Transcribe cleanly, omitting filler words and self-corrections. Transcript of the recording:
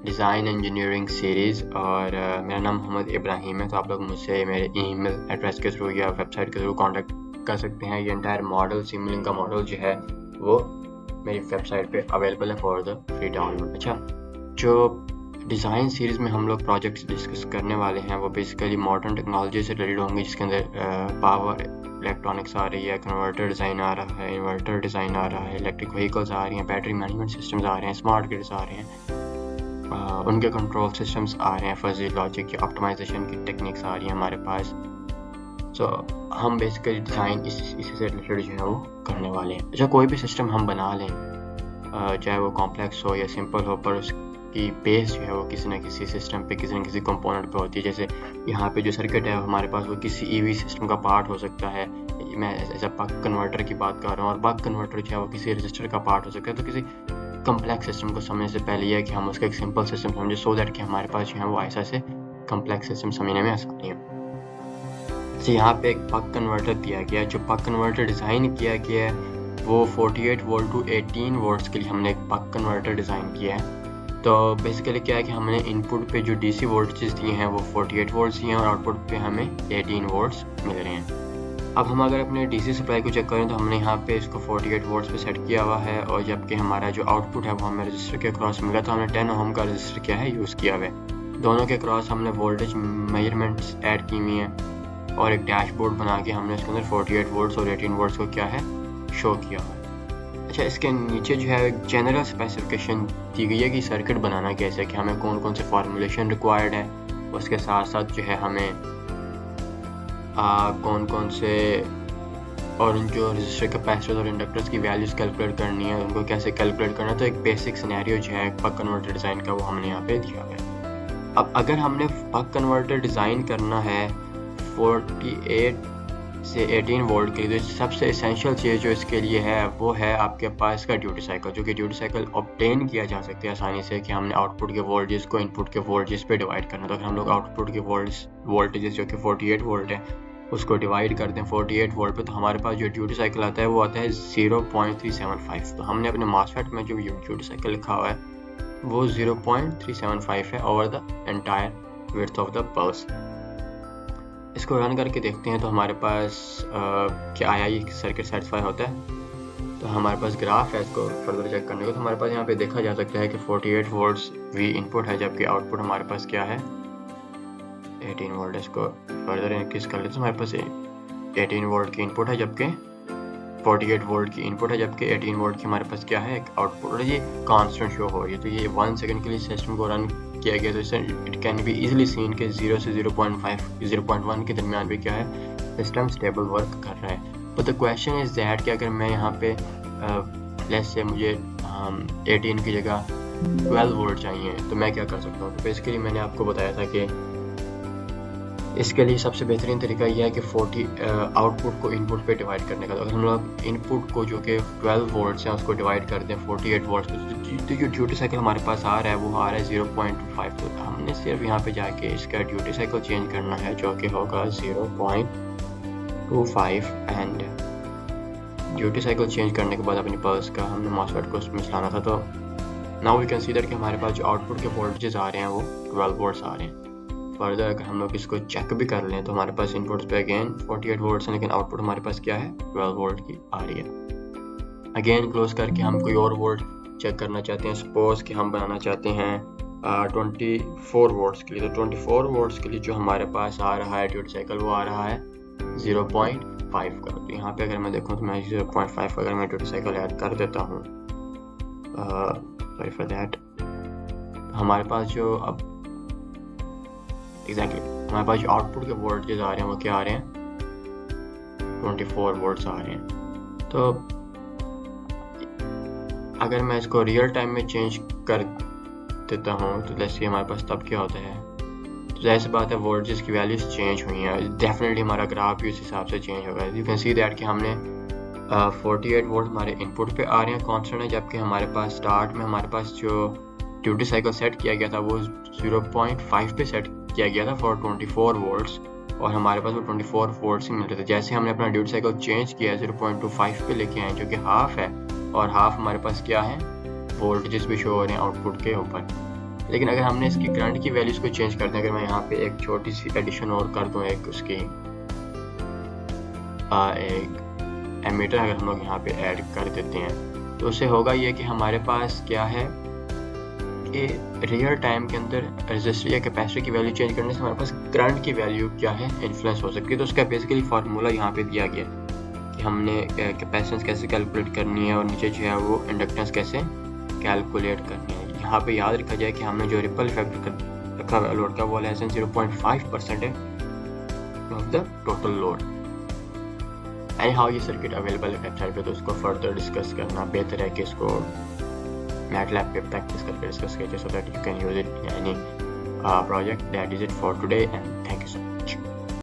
Design engineering series और मेरा नाम मोहम्मद इब्राहिम है। तो आप लोग मुझसे मेरे ईमेल एड्रेस के थ्रू या वेबसाइट के थ्रू कांटेक्ट कर सकते हैं। ये एंटायर मॉडल सिमुलिंक का मॉडल जो है वो मेरी वेबसाइट पे अवेलेबल है फॉर द फ्री डाउनलोड। अच्छा, जो डिज़ाइन सीरीज़ में हम लोग प्रोजेक्ट्स डिस्कस करने वाले हैं वो बेसिकली मॉडर्न टेक्नोलॉजी से रिलेटेड होंगे, जिसके अंदर पावर इलेक्ट्रॉनिक्स आ रही है, कन्वर्टर डिज़ाइन आ रहा है, इन्वर्टर डिज़ाइन आ रहा है, इलेक्ट्रिक व्हीकल्स आ रही हैं, बैटरी मैनेजमेंट सिस्टम्स आ रहे हैं, स्मार्ट ग्रिड्स आ रहे हैं, उनके कंट्रोल सिस्टम्स आ रहे हैं, फजी लॉजिक या ऑप्टिमाइजेशन की टेक्निक्स आ रही हैं हमारे पास। सो हम बेसिकली डिज़ाइन इसी से रिलेटेड जो है वो करने वाले हैं। अच्छा, कोई भी सिस्टम हम बना लें, चाहे वो कॉम्प्लेक्स हो या सिंपल हो, पर उसकी बेस जो है वो किसी न किसी सिस्टम पे, किसी न किसी कंपोनेंट पे होती है। जैसे यहाँ पे जो सर्किट है हमारे पास वो किसी ईवी सिस्टम का पार्ट हो सकता है। मैं एज अ बक कन्वर्टर की बात कर रहा हूँ, और बक कन्वर्टर जो है वो किसी रजिस्टर का पार्ट हो सकता है। तो किसी कम्प्लेक्स सिस्टम को समझने से पहले यह है कि हम उसका एक सिंपल सिस्टम समझें, सो दैट कि हमारे पास जो है वो ऐसा से कम्प्लेक्स सिस्टम समझने में आसानी है। तो यहाँ पे एक बक कन्वर्टर दिया गया है। जो बक कन्वर्टर डिज़ाइन किया गया है वो 48 वोल्ट टू 18 वोल्ट्स के लिए हमने एक बक कन्वर्टर डिज़ाइन किया है। तो बेसिकली क्या है कि हमने इनपुट पे जो डीसी वोल्टेज दिए हैं वो 48 वोल्ट्स दिए हैं, और आउटपुट पे हमें 18 वोल्ट्स मिल रहे हैं। अब हम अगर अपने डीसी सप्लाई को चेक करें तो हमने यहाँ पे इसको 48 वोल्ट्स पे सेट किया हुआ है, और जबकि हमारा जो आउटपुट है वो हमें रजिस्टर के क्रॉस मिला, तो हमने 10 ओम का रजिस्टर क्या है यूज़ किया हुआ है। दोनों के क्रॉस हमने वोल्टेज मेजरमेंट्स ऐड की हुई हैं, और एक डैशबोर्ड बना के हमने इसके अंदर 48 वोल्ट्स और 18 वोल्ट्स को क्या है शो किया हुआ है। अच्छा, इसके नीचे जो है एक जनरल स्पेसिफिकेशन दी गई है कि सर्किट बनाना कैसे, कि हमें कौन कौन से फार्मूलेशन रिक्वायर्ड है, उसके साथ साथ जो है हमें कौन कौन से और जो रजिस्टर कैपेसिटर और इंडक्टर्स की वैल्यूज़ कैलकुलेट करनी है, उनको कैसे कैलकुलेट करना है। तो एक बेसिक सिनेरियो जो है बक कन्वर्टर डिज़ाइन का वो हमने यहाँ पे दिया हुआ है। अब अगर हमने बक कन्वर्टर डिज़ाइन करना है 48 से 18 वोल्ट के लिए, तो सबसे एसेंशियल चीज़ जो इसके लिए है वो है आपके पास का ड्यूटी साइकिल, जो कि ड्यूटी साइकिल ऑब्टेन किया जा सकता है आसानी से, कि हमने आउटपुट के वोल्टेज को इनपुट के वोल्टेज पे डिवाइड करना। तो अगर हम लोग आउटपुट के वोल्टेज जो कि 48 वोल्ट है उसको डिवाइड करते हैं 48 वोल्ट पे, तो हमारे पास जो ड्यूटी साइकिल आता है वो आता है 0.375। तो हमने अपने मॉसफेट में जो ड्यूटी साइकिल लिखा हुआ है वो 0.375 है over the entire width of the pulse. इसको रन करके देखते हैं तो हमारे पास क्या आया, ये सर्किट सेटिस्फाई होता है। तो हमारे पास ग्राफ है, इसको फर्दर चेक करने को तो हमारे पास यहाँ पे देखा जा सकता है कि 48 वोल्ट्स वी इनपुट है, जबकि आउटपुट हमारे पास क्या है 18 वोल्ट। इसको फर्दर इंक्रीज कर लेते हैं तो हमारे पास 18 वोल्ट की इनपुट है, जबकि 48 वोल्ट की इनपुट है, जबकि 18 वोल्ट की हमारे पास क्या है एक आउटपुट, और ये कांस्टेंट शो हो रही है। तो ये 1 सेकंड के लिए सिस्टम को रन किया गया, तो इससे it can be easily seen के 0 से 0.1 के दरमियान भी क्या है सिस्टम स्टेबल वर्क कर रहा है। But the question is that कि अगर मैं यहाँ पे लेट्स से मुझे 18 की जगह 12 वोल्ट चाहिए तो मैं क्या कर सकता हूँ। तो बेसिकली मैंने आपको बताया था कि इसके लिए सबसे बेहतरीन तरीका यह है कि 40 आउटपुट को इनपुट पे डिवाइड करने का। तो अगर हम लोग इनपुट को जो कि 12 वोल्ट्स हैं उसको डिवाइड कर दें 48 वोल्ट्स तो जो ड्यूटी साइकिल हमारे पास आ रहा है वो आ रहा है 0.25। तो हमने सिर्फ यहाँ पे जाके इसका ड्यूटी साइकिल चेंज करना है, जो कि होगा 0.25, एंड ड्यूटी साइकिल चेंज करने के बाद अपनी पल्स का हमने मॉसफेट को उसमें चलाना था। तो now we can see that कि हमारे पास जो आउटपुट के वोल्टेज आ रहे हैं वो 12 वोल्ट्स आ रहे हैं। फर्दर अगर हम लोग इसको चेक भी कर लें तो हमारे पास इनपुट्स पे अगेन 48 वोल्ट्स हैं, लेकिन आउटपुट हमारे पास क्या है 12 वोल्ट की आ रही है। अगेन क्लोज करके हम कोई और वोल्ट चेक करना चाहते हैं। सपोज कि हम बनाना चाहते हैं 24 वोल्ट्स के लिए। तो 24 वोल्ट्स के लिए जो हमारे पास आ रहा है ड्यूटी साइकिल वो आ रहा है 0.5 का। तो यहाँ पे अगर मैं देखूँ तो मैं 0.5 का अगर मैं ड्यूटी साइकिल ऐड कर देता हूँ, सॉरी फॉर दैट, हमारे पास जो अब हमारे पास जो आउटपुट के वोल्टेज आ रहे हैं वो क्या आ रहे हैं 24 वोल्ट्स आ रहे हैं। तो अगर मैं इसको रियल टाइम में चेंज कर देता हूँ तो जैसे हमारे पास तब क्या होता है, तो जाहिर सी बात है वोल्टेज की वैल्यूज चेंज हुई हैं, डेफिनेटली हमारा ग्राफ भी उस हिसाब से चेंज होगा। यू कैन सी दैट कि हमने 48 वोल्ट हमारे इनपुट पे आ रहे हैं कांस्टेंट है, जबकि हमारे पास स्टार्ट में हमारे पास जो ड्यूटी साइकिल सेट किया गया था वो 0.5 पे सेट किया गया था फॉर 24 वोल्ट्स, और हमारे पास वो 24 वोल्ट्स ही मिल रहे थे। जैसे हमने अपना ड्यूटी साइकिल चेंज किया 0.25 पे लेके आए, जो कि हाफ है, और हाफ हमारे पास क्या है वोल्टेजेस भी शो हो रहे हैं आउटपुट के ऊपर। लेकिन अगर हमने इसकी करंट की वैल्यूज को चेंज कर दें, अगर मैं यहाँ पे एक छोटी सी एडिशन और कर दूँ, एक उसकी एक एमीटर अगर हम लोग यहाँ पे ऐड कर देते हैं, तो उससे होगा ये कि हमारे पास क्या है कि रियल टाइम के अंदर रेजिस्टर या कैपेसिटर की वैल्यू चेंज करने से हमारे पास करंट की वैल्यू क्या है इन्फ्लुएंस हो सकती है। तो उसका बेसिकली फार्मूला यहाँ पे दिया गया कि हमने कैपेसिटेंस कैसे कैलकुलेट करनी है और नीचे जो है वो इंडक्टेंस कैसे कैलकुलेट करनी है। यहाँ पे याद रखा जाए कि हमने जो रिपल इफेक्ट रखा हुआ लोड का वो लेस देन 0.5% है of the total load. Any how ये सर्किट अवेलेबल है वेबसाइट पे, तो उसको फर्दर डिस्कस करना बेहतर है कि इसको MATLAB पे प्रैक्टिस करके डिस्कस कीजिए, so that you can use it in any project. That is it for today, and thank you so much.